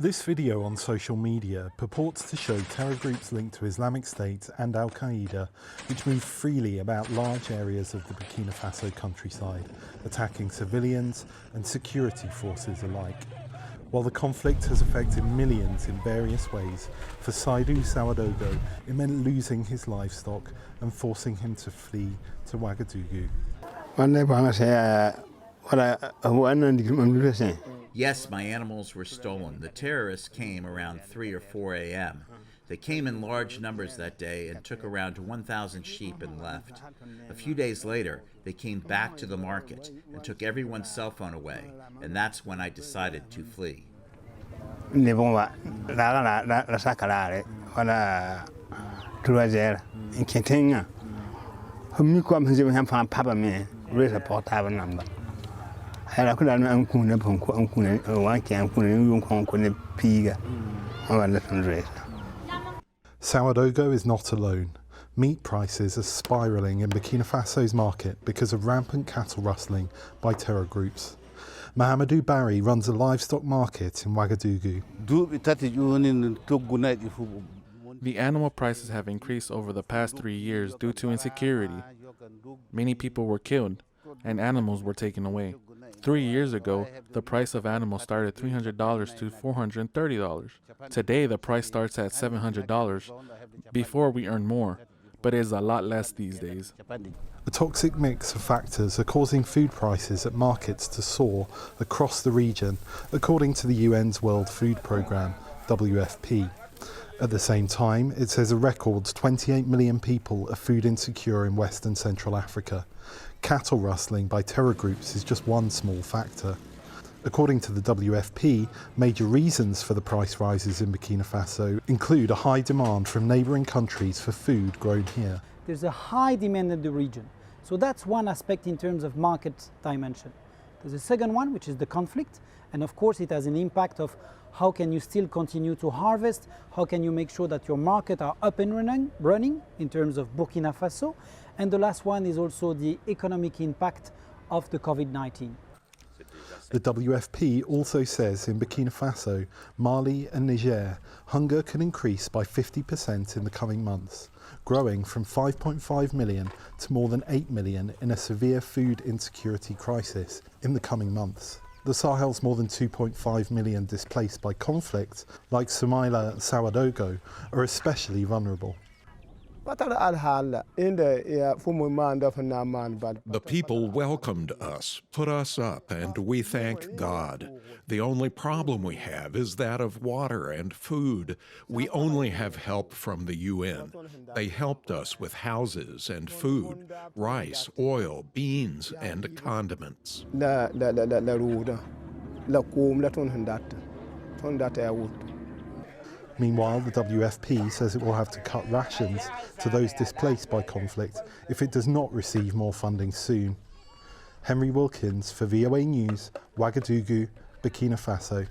This video on social media purports to show terror groups linked to Islamic State and Al-Qaeda, which move freely about large areas of the Burkina Faso countryside, attacking civilians and security forces alike. While the conflict has affected millions in various ways, for Saidou Ouagadougou it meant losing his livestock and forcing him to flee to Ouagadougou. Yes, my animals were stolen. The terrorists came around 3 or 4 a.m. They came in large numbers that day and took around 1,000 sheep and left. A few days later, they came back to the market and took everyone's cell phone away, and that's when I decided to flee. Ouagadougou is not alone. Meat prices are spiralling in Burkina Faso's market because of rampant cattle rustling by terror groups. Mahamadou Barry runs a livestock market in Ouagadougou. The animal prices have increased over the past 3 years due to insecurity. Many people were killed and animals were taken away. 3 years ago, the price of animals started $300 to $430. Today, the price starts at $700. Before, we earned more, but it is a lot less these days. A toxic mix of factors are causing food prices at markets to soar across the region, according to the UN's World Food Programme, WFP. At the same time, it says a record 28 million people are food insecure in West and Central Africa. Cattle rustling by terror groups is just one small factor. According to the WFP, major reasons for the price rises in Burkina Faso include a high demand from neighbouring countries for food grown here. There's a high demand in the region. So that's one aspect in terms of market dimension. There's a second one, which is the conflict. And of course, it has an impact of how can you still continue to harvest? How can you make sure that your market are up and running in terms of Burkina Faso? And the last one is also the economic impact of the COVID-19. The WFP also says in Burkina Faso, Mali and Niger, hunger can increase by 50% in the coming months, growing from 5.5 million to more than 8 million in a severe food insecurity crisis in the coming months. The Sahel's more than 2.5 million displaced by conflict, like Soumaïla Ouagadougou, are especially vulnerable. The people welcomed us, put us up, and we thank God. The only problem we have is that of water and food. We only have help from the UN. They helped us with houses and food, rice, oil, beans, and condiments. Meanwhile, the WFP says it will have to cut rations to those displaced by conflict if it does not receive more funding soon. Henry Wilkins for VOA News, Ouagadougou, Burkina Faso.